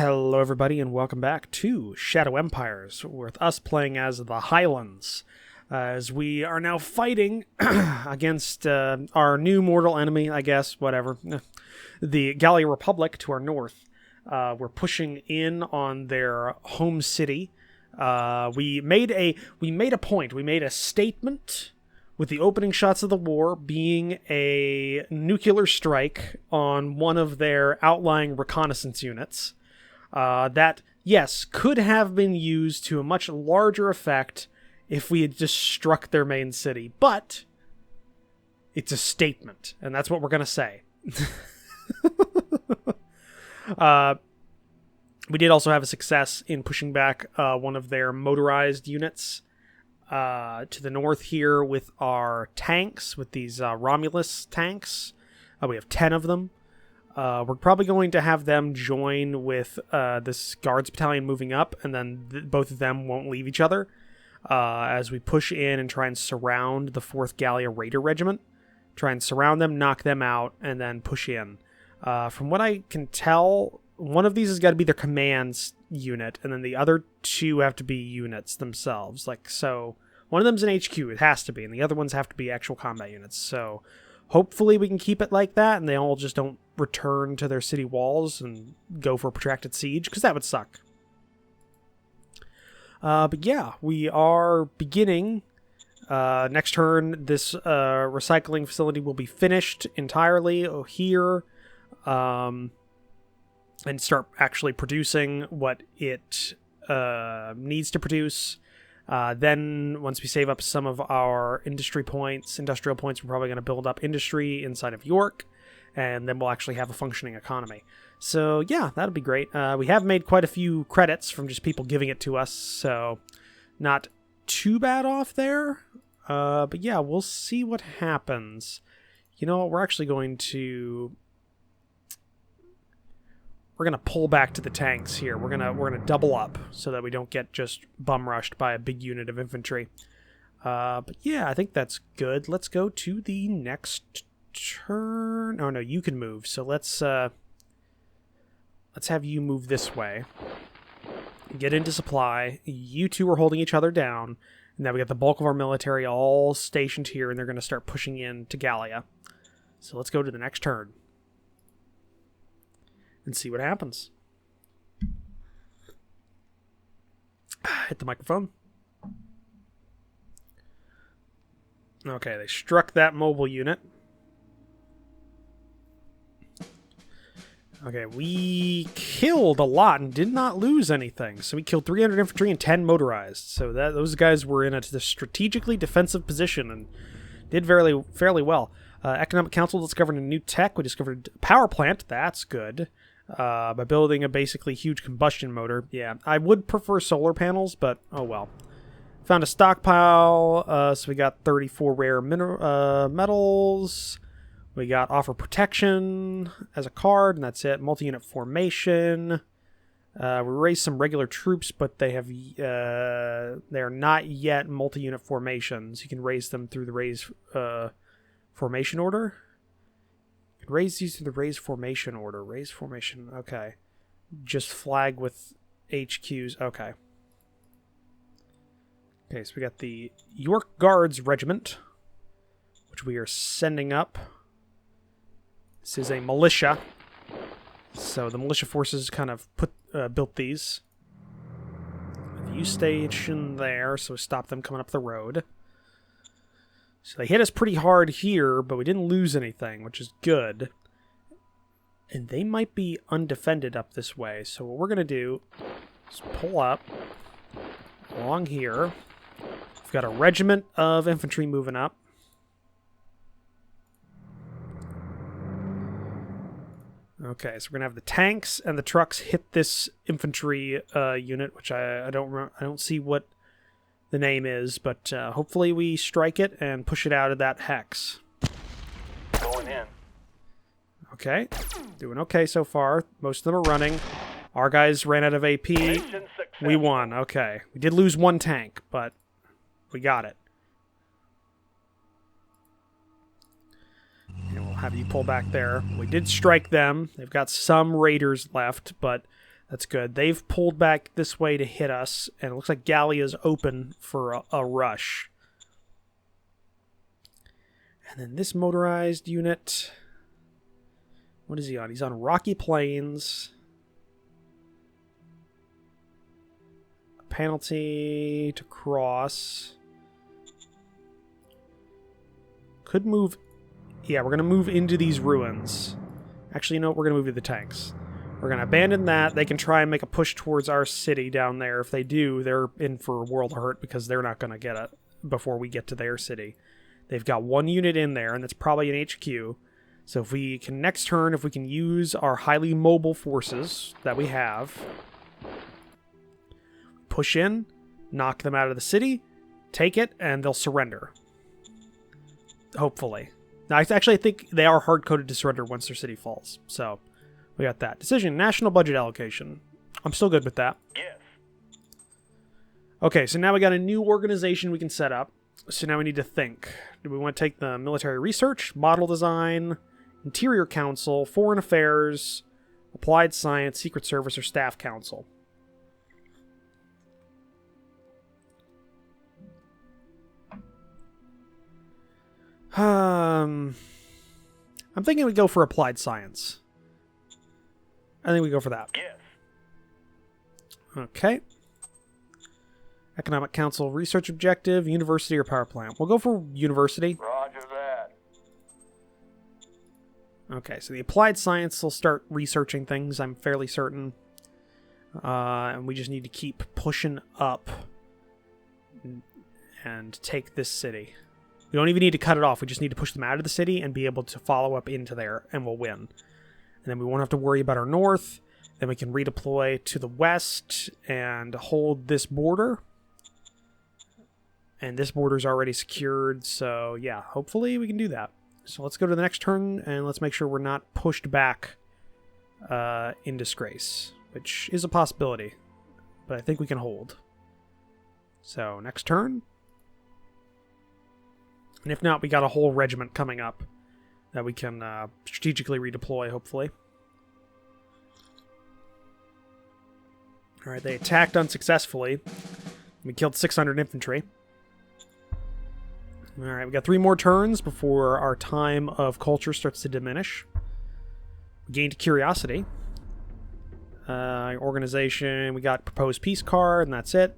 Hello everybody and welcome back to Shadow Empires, with us playing as the Highlands, as we are now fighting against our new mortal enemy, I guess, whatever, the Gallia Republic to our north. We're pushing in on their home city. We made a statement with the opening shots of the war being a nuclear strike on one of their outlying reconnaissance units. That, yes, could have been used to a much larger effect if we had just struck their main city, but it's a statement, and that's what we're going to say. We did also have a success in pushing back one of their motorized units to the north here with our tanks, with these Romulus tanks. We have 10 of them. We're probably going to have them join with this guards battalion moving up, and then both of them won't leave each other as we push in and try and surround the 4th Gallia Raider Regiment. Try and surround them, knock them out, and then push in. From what I can tell, one of these has got to be their commands unit, and then the other two have to be units themselves. So one of them's an HQ, it has to be, and the other ones have to be actual combat units. So hopefully we can keep it like that, and they all just don't return to their city walls and go for a protracted siege, because that would suck. But yeah, we are beginning. Next turn, this recycling facility will be finished entirely here, and start actually producing what it needs to produce. Then, once we save up some of our industrial points, we're probably going to build up industry inside of York, and then we'll actually have a functioning economy. So, yeah, that'll be great. We have made quite a few credits from just people giving it to us, so not too bad off there. But yeah, we'll see what happens. You know what, we're actually going to... We're going to pull back to the tanks here. We're gonna double up so that we don't get just bum rushed by a big unit of infantry. But yeah, I think that's good. Let's go to the next turn. Oh no, you can move. So let's have you move this way. Get into supply. You two are holding each other down. And now we got the bulk of our military all stationed here, and they're going to start pushing in to Gallia. So let's go to the next turn and see what happens. Hit the microphone. Okay, they struck that mobile unit. Okay, we killed a lot and did not lose anything. So we killed 300 infantry and 10 motorized. So those guys were in a strategically defensive position and did fairly well. Economic Council discovered a new tech. We discovered a power plant. That's good. By building a basically huge combustion motor. Yeah, I would prefer solar panels, but oh well. Found a stockpile, so we got 34 rare metals. We got offer protection as a card, and that's it. Multi-unit formation. We raised some regular troops, but they're not yet multi-unit formations. You can raise them through the raise formation order. Raise these to the raise formation order. Raise formation. Okay. Just flag with HQs. Okay. Okay, so we got the York Guards Regiment, which we are sending up. This is a militia. So the militia forces kind of built these. You station there, so stop them coming up the road. So they hit us pretty hard here, but we didn't lose anything, which is good. And they might be undefended up this way. So what we're going to do is pull up along here. We've got a regiment of infantry moving up. Okay, so we're going to have the tanks and the trucks hit this infantry unit, which I don't see what the name is, but hopefully we strike it and push it out of that hex. Going in. Okay, doing okay so far. Most of them are running. Our guys ran out of AP. We won. Okay, we did lose one tank, but we got it. And we'll have you pull back there. We did strike them. They've got some raiders left, but That's good. They've pulled back this way to hit us, and it looks like Gallia's open for a rush. And then this motorized unit... What is he on? He's on Rocky Plains. A penalty to cross. Could move... Yeah, we're going to move into these ruins. Actually, you know what? We're going to move to the tanks. We're going to abandon that. They can try and make a push towards our city down there. If they do, they're in for a world of hurt because they're not going to get it before we get to their city. They've got one unit in there, and that's probably an HQ. So if we can, next turn, if we can use our highly mobile forces that we have, push in, knock them out of the city, take it, and they'll surrender. Hopefully. Now, I actually think they are hard-coded to surrender once their city falls. So, we got that. Decision, national budget allocation. I'm still good with that. Yes. Okay, so now we got a new organization we can set up. So now we need to think. Do we want to take the military research, model design, interior council, foreign affairs, applied science, secret service, or staff council? I'm thinking we go for applied science. I think we go for that. Yes. Okay. Economic Council research objective, university or power plant. We'll go for university. Roger that. Okay, so the applied science will start researching things, I'm fairly certain. And we just need to keep pushing up and take this city. We don't even need to cut it off. We just need to push them out of the city and be able to follow up into there, and we'll win. And then we won't have to worry about our north. Then we can redeploy to the west and hold this border. And this border's already secured, so yeah, hopefully we can do that. So let's go to the next turn, and let's make sure we're not pushed back in disgrace, which is a possibility, but I think we can hold. So next turn. And if not, we got a whole regiment coming up that we can strategically redeploy, hopefully. Alright, they attacked unsuccessfully. We killed 600 infantry. Alright, we got 3 more turns before our time of culture starts to diminish. We gained curiosity. Organization, we got proposed peace card, and that's it.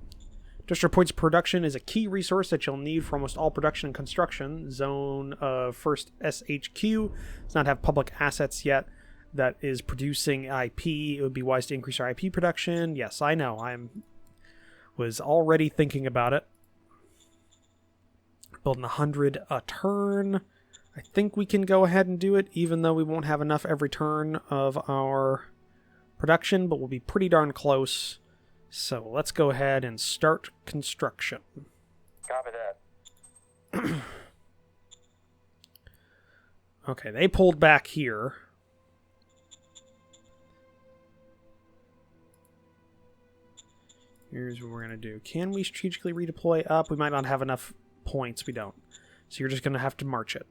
Industrial points of production is a key resource that you'll need for almost all production and construction. Zone of first SHQ does not have public assets yet that is producing IP. It would be wise to increase our IP production. Yes, I know. Was already thinking about it. Building 100 a turn. I think we can go ahead and do it, even though we won't have enough every turn of our production, but we'll be pretty darn close. So let's go ahead and start construction. Copy that. Okay, they pulled back here. Here's what we're going to do. Can we strategically redeploy up? We might not have enough points. We don't. So you're just going to have to march it.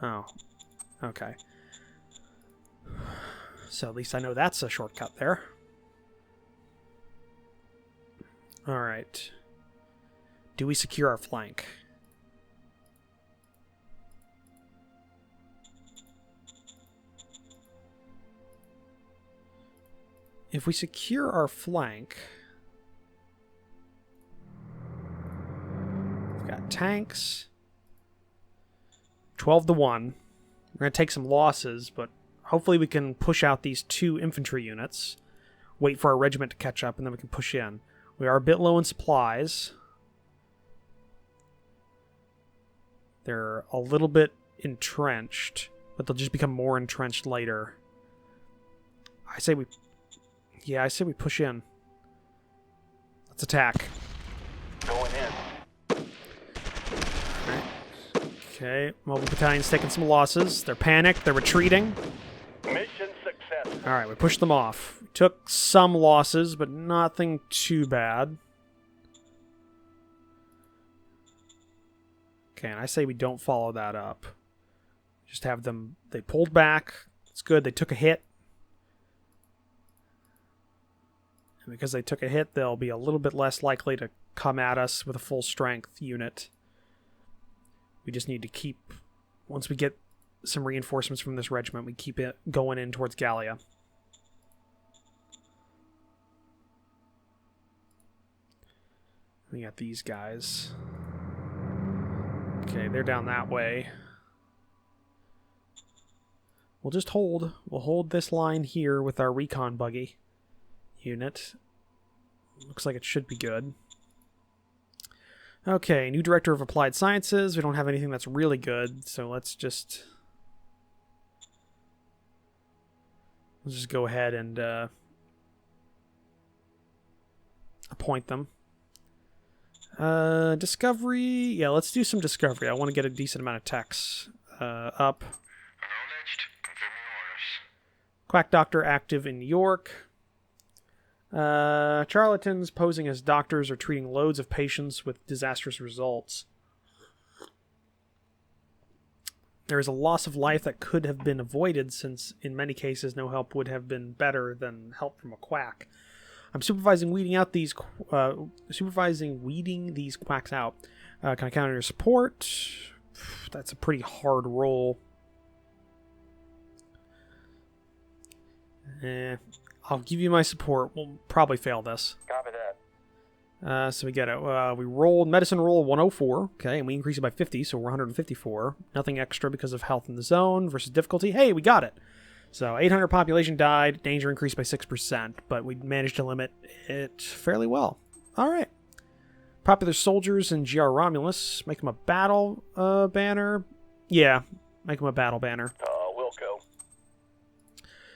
Oh. Okay. So at least I know that's a shortcut there. Alright. Do we secure our flank? If we secure our flank... We've got tanks. 12 to 1. We're going to take some losses, but hopefully we can push out these 2 infantry units, wait for our regiment to catch up, and then we can push in. We are a bit low in supplies. They're a little bit entrenched, but they'll just become more entrenched later. I say we push in. Let's attack. Going in. Okay, mobile battalion's taking some losses. They're panicked. They're retreating. Mission success. All right, we pushed them off. We took some losses, but nothing too bad. Okay, and I say we don't follow that up. Just have them... They pulled back. It's good. They took a hit. And because they took a hit, they'll be a little bit less likely to come at us with a full strength unit. We just need to keep... Once we get some reinforcements from this regiment, we keep it going in towards Gallia. We got these guys. Okay, they're down that way. We'll just hold. We'll hold this line here with our recon buggy unit. Looks like it should be good. Okay, new director of applied sciences. We don't have anything that's really good, so let's just go ahead and appoint them. Discovery. Yeah, let's do some discovery. I want to get a decent amount of techs up. Acknowledged. Confirming orders. Quack Doctor active in New York. Charlatans posing as doctors are treating loads of patients with disastrous results. There is a loss of life that could have been avoided, since in many cases no help would have been better than help from a quack. I'm supervising weeding these quacks out. Can I count on your support? That's a pretty hard roll. I'll give you my support. We'll probably fail this. Copy that. So we get it. We rolled medicine roll 104. Okay, and we increase it by 50, so we're 154. Nothing extra because of health in the zone versus difficulty. Hey, we got it. So 800 population died. Danger increased by 6%, but we managed to limit it fairly well. All right. Popular soldiers in GR Romulus. Make them a battle banner. Yeah, make them a battle banner. Wilco.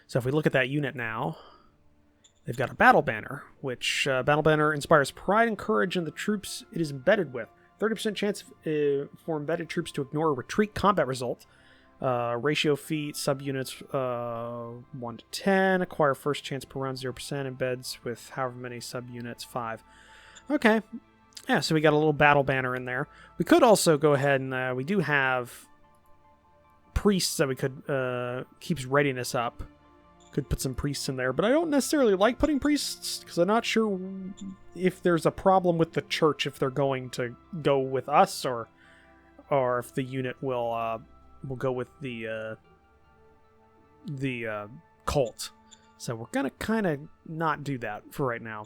So if we look at that unit now, they've got a battle banner, which battle banner inspires pride and courage in the troops it is embedded with. 30% chance for embedded troops to ignore a retreat combat result. Ratio feat, subunits 1 to 10. Acquire first chance per round 0%. Embeds with however many subunits 5. Okay. Yeah, so we got a little battle banner in there. We could also go ahead and we do have priests that we could keeps readiness up. Could put some priests in there, but I don't necessarily like putting priests because I'm not sure if there's a problem with the church if they're going to go with us or if the unit will go with the cult. So we're gonna kind of not do that for right now.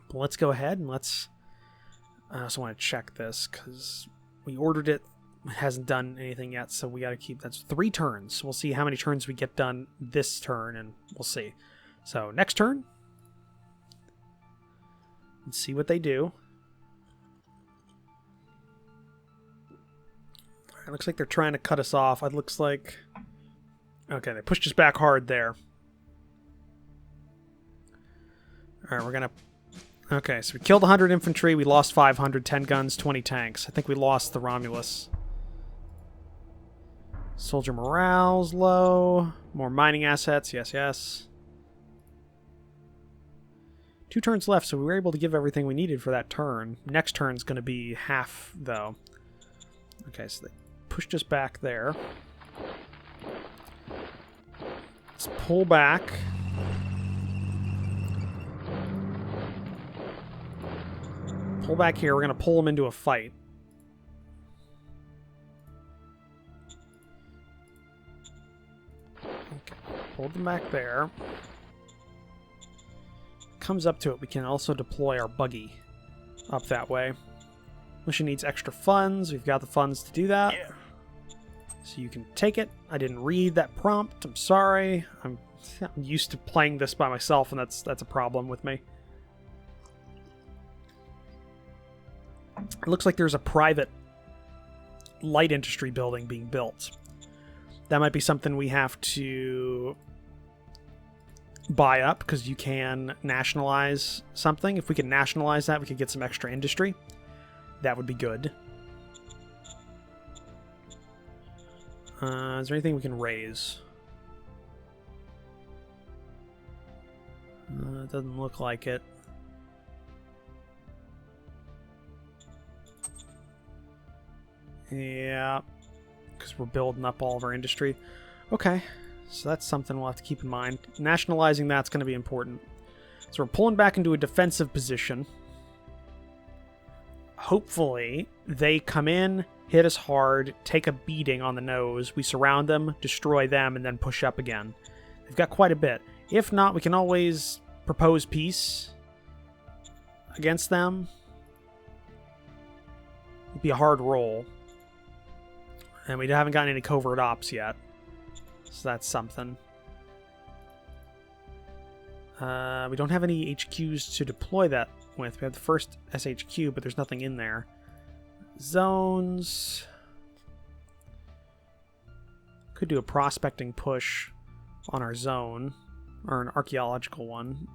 But let's go ahead and I also want to check this because we ordered it. It hasn't done anything yet, so we got to keep... That's 3 turns. We'll see how many turns we get done this turn, and we'll see. So, next turn. Let's see what they do. It looks like they're trying to cut us off. It looks like... Okay, they pushed us back hard there. Alright, we're going to... Okay, so we killed 100 infantry. We lost 500, 10 guns, 20 tanks. I think we lost the Romulus. Soldier morale's low. More mining assets. Yes, yes. 2 turns left, so we were able to give everything we needed for that turn. Next turn's going to be half, though. Okay, so they pushed us back there. Let's pull back. Pull back here. We're going to pull them into a fight. Hold them back there. Comes up to it, we can also deploy our buggy up that way. Mission needs extra funds. We've got the funds to do that. Yeah. So you can take it. I didn't read that prompt. I'm sorry. I'm used to playing this by myself, and that's a problem with me. It looks like there's a private light industry building being built. That might be something we have to buy up, because you can nationalize something. If we could nationalize that, we could get some extra industry. That would be good. Is there anything we can raise? It doesn't look like it. Yeah, because we're building up all of our industry. Okay, so that's something we'll have to keep in mind. Nationalizing that's going to be important. So we're pulling back into a defensive position. Hopefully, they come in, hit us hard, take a beating on the nose. We surround them, destroy them, and then push up again. They've got quite a bit. If not, we can always propose peace against them. It'd be a hard roll. And we haven't gotten any covert ops yet. So that's something. We don't have any HQs to deploy that with. We have the first SHQ, but there's nothing in there. Zones. Could do a prospecting push on our zone. Or an archaeological one.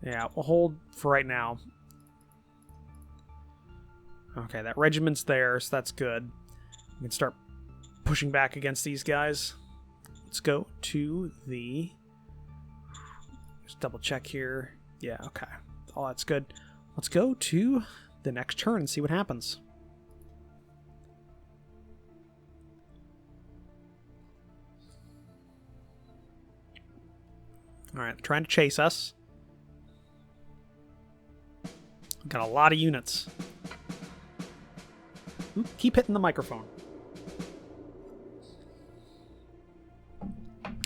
Yeah, we'll hold for right now. Okay, that regiment's there, so that's good. We can start pushing back against these guys. Let's go to the... Just double check here. Yeah, okay. Oh, that's good. Let's go to the next turn and see what happens. Alright, trying to chase us. Got a lot of units. Oop, keep hitting the microphone.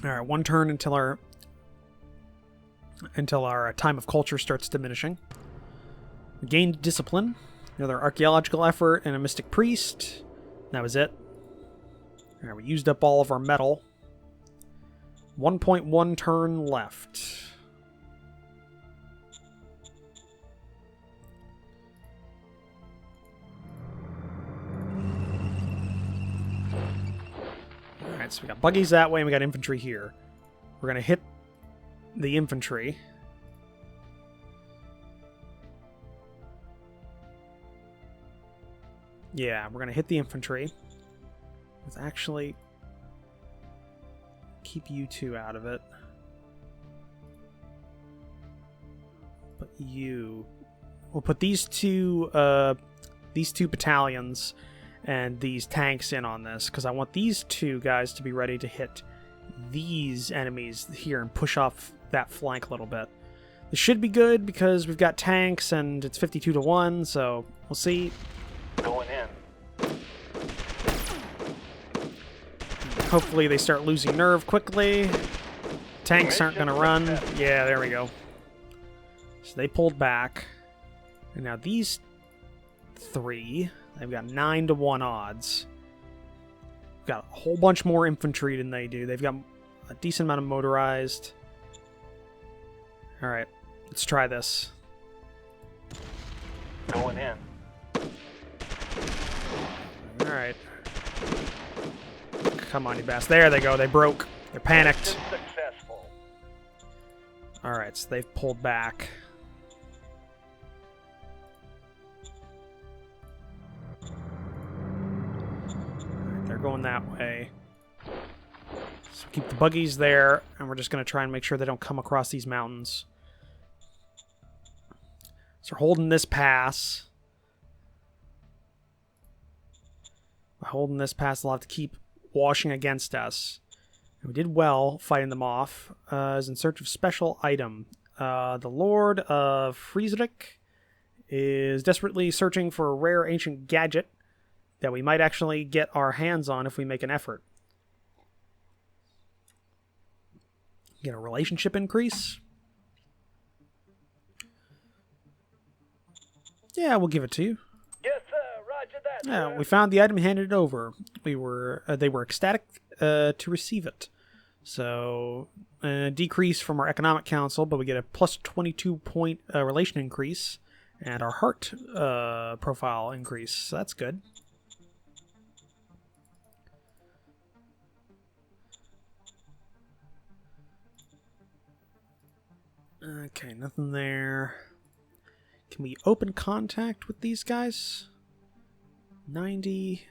Alright, one turn until our time of culture starts diminishing. We gained discipline. Another archaeological effort and a mystic priest. That was it. Alright, we used up all of our metal. 1.1 turn left. Alright, so we got buggies that way and we got infantry here. We're going to hit the infantry. Yeah, we're going to hit the infantry. Let's actually keep you two out of it. But you... We'll put these two battalions and these tanks in on this, because I want these two guys to be ready to hit these enemies here and push off that flank a little bit. This should be good because we've got tanks and it's 52-1, so we'll see. Going in. Hopefully they start losing nerve quickly. Tanks aren't going to run. Yeah, there we go. So they pulled back. And now these three, they've got 9-1 odds. We've got a whole bunch more infantry than they do. They've got a decent amount of motorized. Alright, let's try this. Going in. Alright. Come on, you bastards. There they go. They broke. They're panicked. Successful. Alright, so they've pulled back. Alright, they're going that way. So keep the buggies there, and we're just going to try and make sure they don't come across these mountains. So we're holding this pass. By holding this pass, they'll have to keep washing against us. And we did well fighting them off. Is in search of special item. The Lord of Friesrich is desperately searching for a rare ancient gadget that we might actually get our hands on if we make an effort. Get a relationship increase. Yeah, we'll give it to you. Yes, sir. Roger that. Yeah, sir. we found the item and handed it over. They were ecstatic to receive it. So, decrease from our economic council, but we get a plus 22 point relation increase, and our heart profile increase. So that's good. Okay, nothing there. Can we open contact with these guys? 90.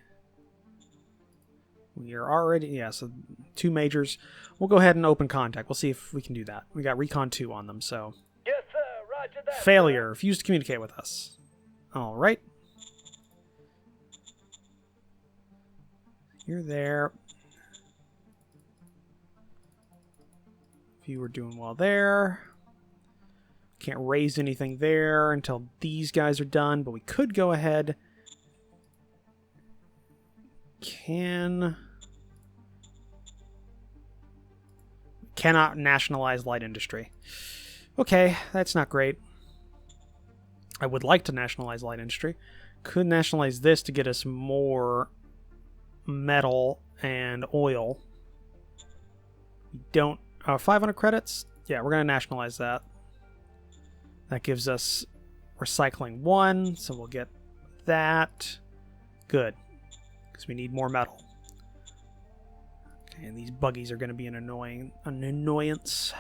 We are already... Yeah, so 2 majors. We'll go ahead and open contact. We'll see if we can do that. We got Recon 2 on them, so... Yes, sir. Roger that. Failure. Refuse to communicate with us. Alright. You're there. You were doing well there. Can't raise anything there until these guys are done, but we could go ahead. Cannot nationalize light industry. Okay, that's not great. I would like to nationalize light industry. Could nationalize this to get us more metal and oil. We don't... 500 credits? Yeah, we're going to nationalize that. That gives us recycling 1, so we'll get that. Good, because we need more metal. Okay, and these buggies are going to be an annoyance.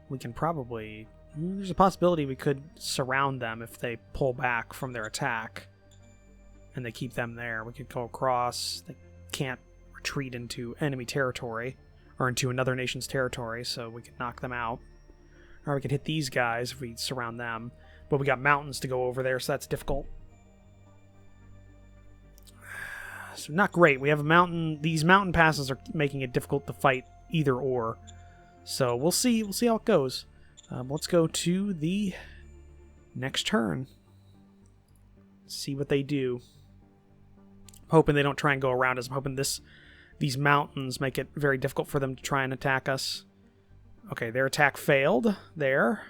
We can probably... There's a possibility we could surround them if they pull back from their attack. And they keep them there. We could go across. They can't retreat into enemy territory. Or into another nation's territory, so we could knock them out. Or we could hit these guys if we surround them. But we got mountains to go over there, so that's difficult. So not great. We have a mountain. These mountain passes are making it difficult to fight either or. So we'll see. We'll see how it goes. Let's go to the next turn. See what they do. I'm hoping they don't try and go around us. I'm hoping these mountains make it very difficult for them to try and attack us. Okay, their attack failed there.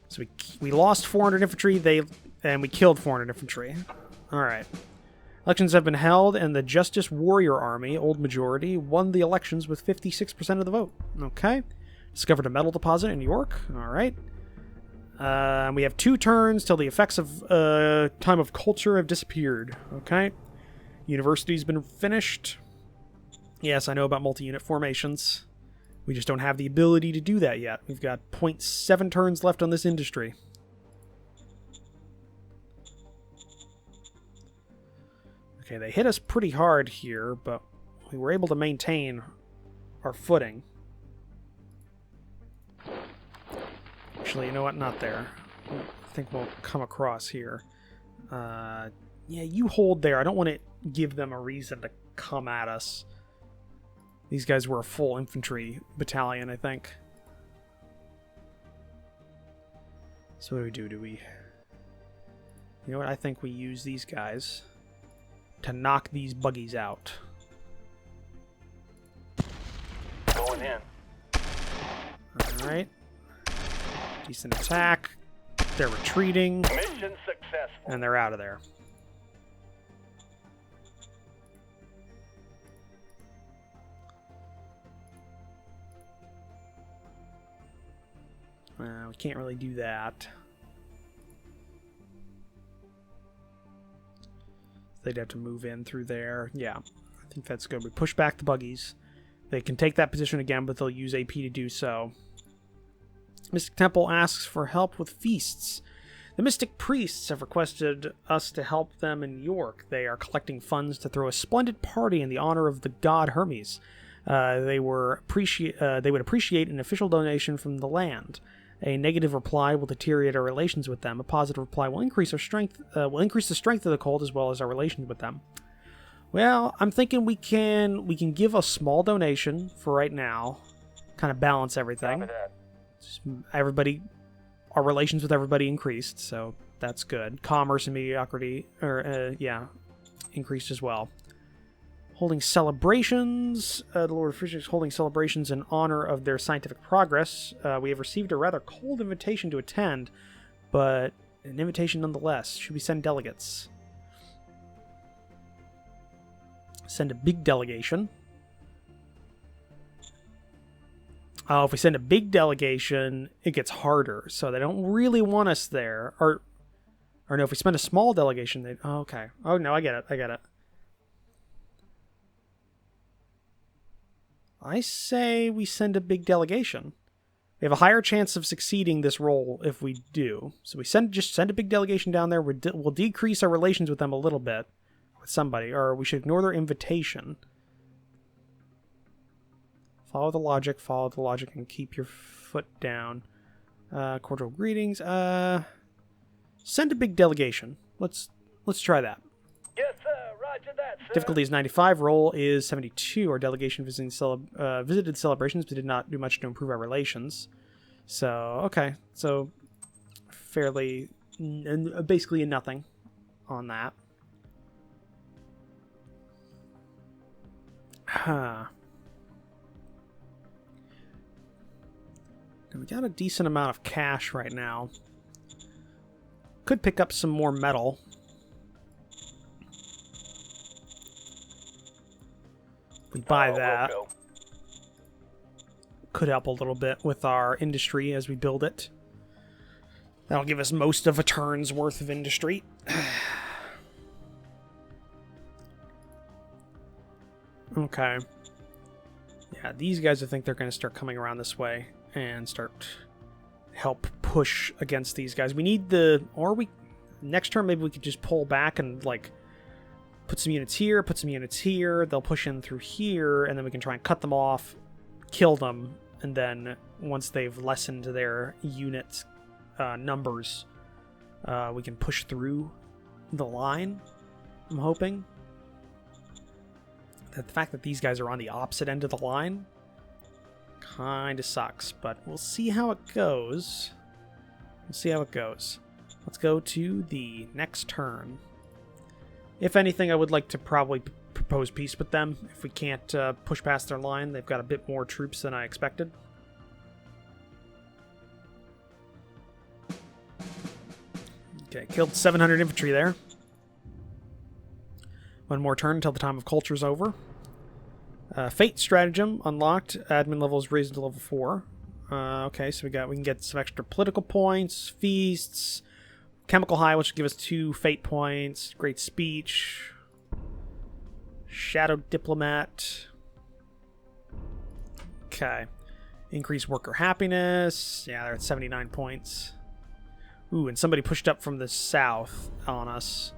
So we lost 400 infantry, and we killed 400 infantry. Alright. Elections have been held, and the Justice Warrior Army, old majority, won the elections with 56% of the vote. Okay. Discovered a metal deposit in New York. Alright. We have 2 turns till the effects of time of culture have disappeared. Okay. University's been finished. Yes, I know about multi-unit formations. We just don't have the ability to do that yet. We've got 0.7 turns left on this industry. Okay, they hit us pretty hard here, but we were able to maintain our footing. Actually, you know what? Not there. I think we'll come across here. Yeah, you hold there. I don't want to give them a reason to come at us. These guys were a full infantry battalion, I think. So what do? Do we... You know what? I think we use these guys to knock these buggies out. Going in. Alright. Decent attack. They're retreating. Mission successful. And they're out of there. We can't really do that. They'd have to move in through there. Yeah, I think that's good. We push back the buggies. They can take that position again, but they'll use AP to do so. Mystic Temple asks for help with feasts. The Mystic Priests have requested us to help them in York. They are collecting funds to throw a splendid party in the honor of the god Hermes. They would appreciate an official donation from the land. A negative reply will deteriorate our relations with them. A positive reply will increase our strength. Will increase the strength of the cult as well as our relations with them. Well, I'm thinking we can give a small donation for right now, kind of balance everything. Just everybody, our relations with everybody increased, so that's good. Commerce and mediocrity, increased as well. Holding celebrations. The Lord of Physics holding celebrations in honor of their scientific progress. We have received a rather cold invitation to attend, but an invitation nonetheless. Should we send delegates? Send a big delegation. If we send a big delegation, it gets harder, so they don't really want us there. Or no, if we send a small delegation, they... Oh, okay. Oh, no, I get it. I say we send a big delegation. We have a higher chance of succeeding this role if we do. So we just send a big delegation down there. We'll decrease our relations with them a little bit. With somebody. Or we should ignore their invitation. Follow the logic, and keep your foot down. Cordial greetings. Send a big delegation. Let's try that. Yes, sir. Roger Roger that, sir. Difficulty is 95. Roll is 72. Our delegation visited celebrations, but did not do much to improve our relations. So, okay. So, fairly... basically nothing on that. Huh. We got a decent amount of cash right now. Could pick up some more metal. We buy that. We'll go. Could help a little bit with our industry as we build it. That'll give us most of a turn's worth of industry. Okay. Yeah, these guys, I think they're going to start coming around this way and start help push against these guys. We need the... Or we... Next turn, maybe we could just pull back and, like, put some units here, put some units here. They'll push in through here, and then we can try and cut them off, kill them, and then once they've lessened their unit numbers, we can push through the line, I'm hoping. The fact that these guys are on the opposite end of the line kind of sucks, but we'll see how it goes. We'll see how it goes. Let's go to the next turn. If anything, I would like to probably propose peace with them. If we can't push past their line, they've got a bit more troops than I expected. Okay, killed 700 infantry there. One more turn until the time of culture's over. Fate stratagem unlocked. Admin level is raised to level 4. Okay, so we can get some extra political points, feasts, chemical high, which will give us 2 fate points, great speech, shadow diplomat. Okay, increase worker happiness. Yeah, they're at 79 points. Ooh, and somebody pushed up from the south on us.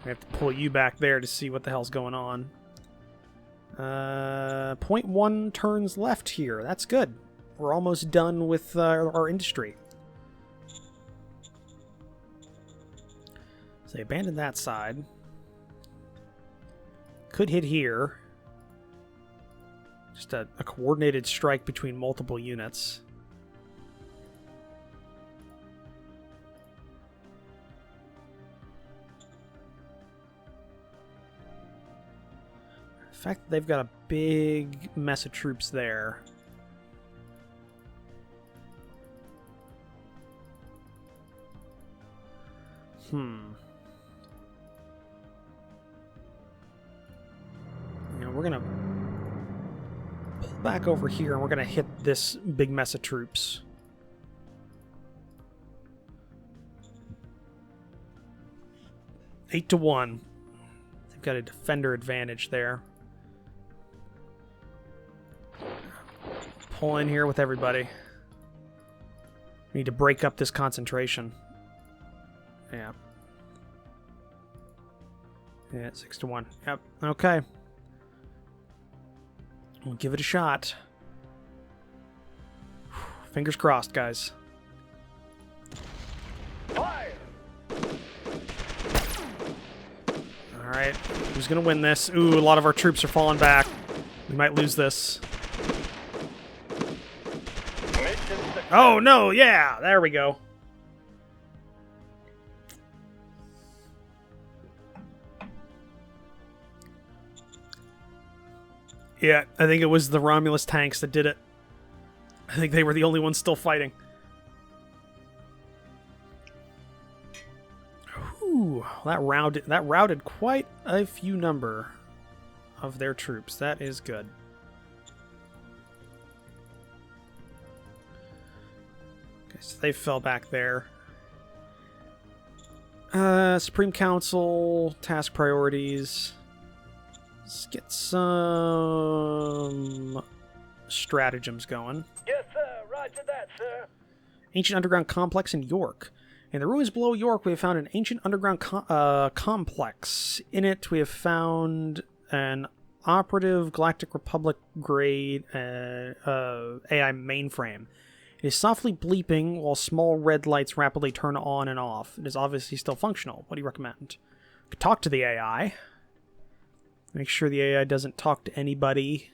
We have to pull you back there to see what the hell's going on. 0.1 turns left here. That's good. We're almost done with our industry. So they abandoned that side. Could hit here. Just a coordinated strike between multiple units. The fact that they've got a big mess of troops there. We're gonna pull back over here and we're gonna hit this big mess of troops. Eight to 1. They've got a defender advantage there. Pull in here with everybody. We need to break up this concentration. Yeah. Yeah, 6 to 1. Yep. Okay. We'll give it a shot. Fingers crossed, guys. Fire! Alright. Who's gonna win this? Ooh, a lot of our troops are falling back. We might lose this. Mission success. Oh, no! Yeah! There we go. Yeah, I think it was the Romulus tanks that did it. I think they were the only ones still fighting. Whew, that routed quite a few number of their troops. That is good. Okay, so they fell back there. Supreme Council, task priorities. Let's get some stratagems going. Yes, sir. Roger that, sir. Ancient underground complex in York. In the ruins below York, we have found an ancient underground complex. In it, we have found an operative Galactic Republic grade AI mainframe. It is softly bleeping while small red lights rapidly turn on and off. It is obviously still functional. What do you recommend? Talk to the AI. Make sure the AI doesn't talk to anybody.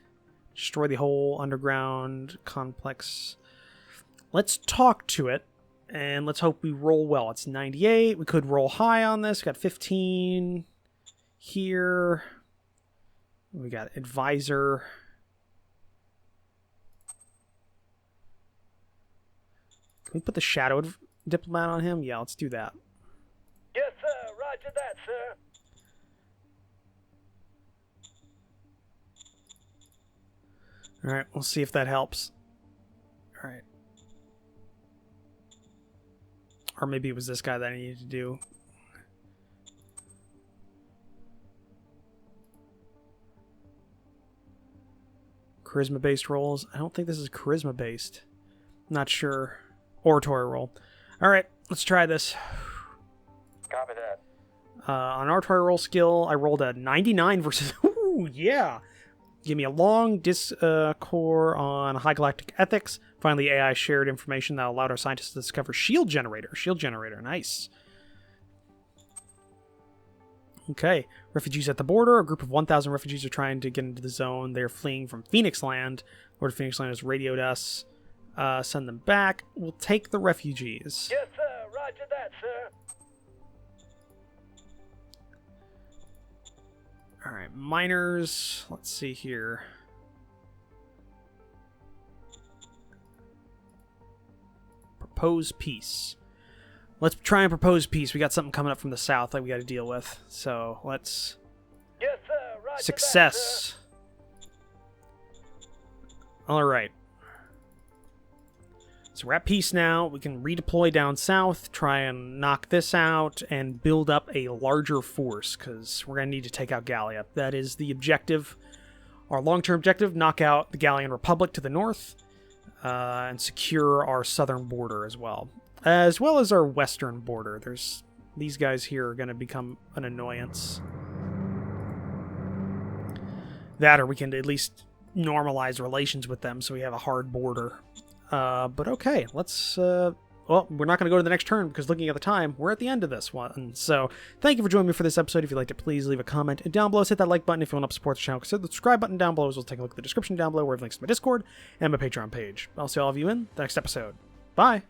Destroy the whole underground complex. Let's talk to it, and let's hope we roll well. It's 98. We could roll high on this. Got 15 here. We got advisor. Can we put the shadow diplomat on him? Yeah, let's do that. Yes, sir. Roger that, sir. Alright, we'll see if that helps. Alright. Or maybe it was this guy that I needed to do. Charisma-based rolls. I don't think this is charisma-based. Not sure. Oratory roll. Alright, let's try this. Copy that. On oratory roll skill, I rolled a 99 versus... Ooh, yeah! Give me a long discourse on high galactic ethics. Finally, AI shared information that allowed our scientists to discover shield generator. Shield generator, nice. Okay, refugees at the border. A group of 1,000 refugees are trying to get into the zone. They are fleeing from Phoenix Land. Lord of Phoenix Land has radioed us. Send them back. We'll take the refugees. Yes, sir. Roger that, sir. Alright, miners. Let's see here. Propose peace. Let's try and propose peace. We got something coming up from the south that we got to deal with. So let's... Yes, sir. Roger Success. Alright. So we're at peace now. We can redeploy down south, try and knock this out, and build up a larger force, because we're going to need to take out Gallia. That is the objective. Our long-term objective, knock out the Gallian Republic to the north, and secure our southern border as well as our western border. These guys here are going to become an annoyance. That, or we can at least normalize relations with them so we have a hard border. But okay, let's, well, we're not going to go to the next turn because looking at the time, we're at the end of this one. So thank you for joining me for this episode. If you liked it, please leave a comment. And down below, hit that like button if you want to support the channel. Consider the subscribe button down below as well. Take a look at the description down below where I have links to my Discord and my Patreon page. I'll see all of you in the next episode. Bye!